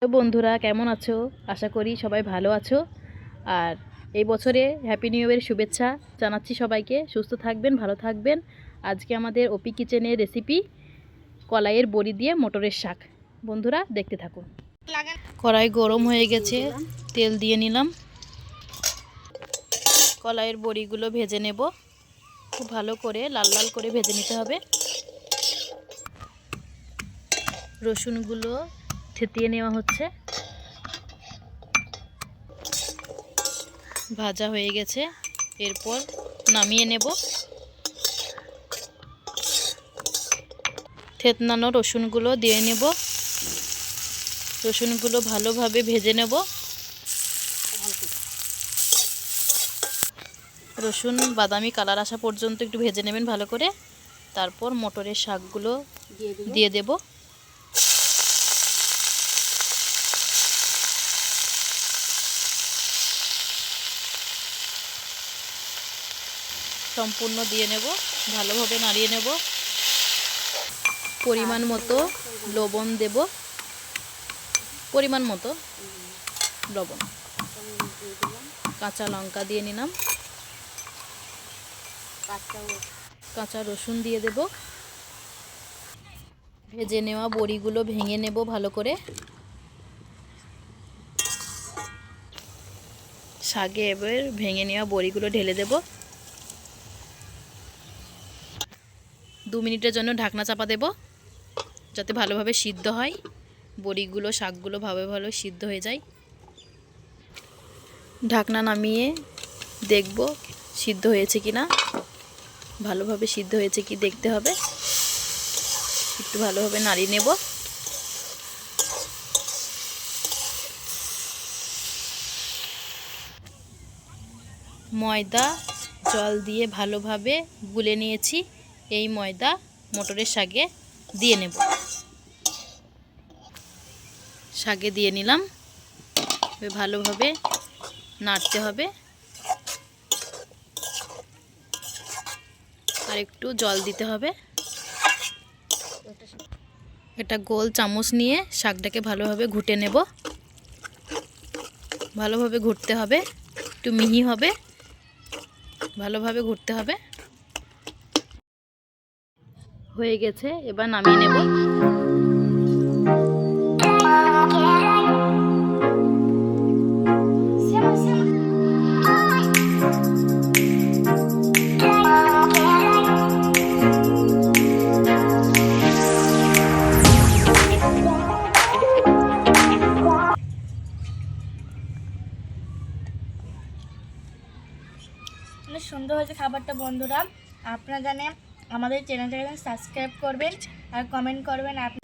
তো বন্ধুরা কেমন আছো? আশা করি সবাই ভালো আছো। আর এই বছরে হ্যাপি নিউ ইয়ারের শুভেচ্ছা জানাচ্ছি সবাইকে। সুস্থ থাকবেন, ভালো থাকবেন। আজকে আমাদের ওপি কিচেনের রেসিপি কলাইয়ের বড়ি দিয়ে মটরের শাক। বন্ধুরা দেখতে থাকুন। কড়াই গরম হয়ে গেছে, তেল দিয়ে নিলাম। কলাইয়ের বড়িগুলো ভেজে নেব, খুব ভালো করে লাল লাল করে ভেজে নিতে হবে। রসুনগুলো থেতিয়ে নেওয়া হচ্ছে। ভাজা হয়ে গেছে, এরপর নামিয়ে নেব। থেতনানো রসুনগুলো দিয়ে নেব। রসুনগুলো ভালোভাবে ভেজে নেব। রসুন বাদামি কালার আসা পর্যন্ত একটু ভেজে নেবেন ভালো করে। তারপর মটরের শাকগুলো দিয়ে দেব। সম্পূর্ণ দিয়ে নেব, ভালোভাবে নাড়িয়ে নেব। পরিমাণ মতো লবণ দেব, পরিমাণ মতো লবণ। কাঁচা লঙ্কা দিয়ে নিলাম। কাঁচা রসুন দিয়ে দেব। ভেজে নেওয়া বড়িগুলো ভেঙে নেব ভালো করে। শাকে এবার ভেঙে নেওয়া বড়িগুলো ঢেলে দেব। 2 মিনিটের জন্য ঢাকনা চাপা দেব, যাতে ভালোভাবে সিদ্ধ হয়। বড়িগুলো শাকগুলো ভালো সিদ্ধ হয়ে যায়। ঢাকনা নামিয়ে দেখব সিদ্ধ হয়েছে কি না। ভালোভাবে সিদ্ধ হয়েছে কি দেখতে হবে। একটু ভালোভাবে নাড়িয়ে নেব। ময়দা জল দিয়ে ভালোভাবে গুলে নিয়েছি। এই ময়দা মটরের শাকে দিয়ে নেব। শাকে দিয়ে নিলাম। ভালোভাবে নাড়তে হবে। আর একটু জল দিতে হবে। এটা গোল চামচ নিয়ে শাকটাকে ভালোভাবে ঘুটে নেব। ভালোভাবে ঘুরতে হবে, একটু মিহি হবে, ভালোভাবে ঘুরতে হবে। হয়ে গেছে, এবার নামিয়ে নেব। অনেক সুন্দর হয়েছে খাবারটা। বন্ধুরা আপনারা জানেন আমাদের চ্যানেলটাকে সাবস্ক্রাইব করবেন আর কমেন্ট করবেন। আপনি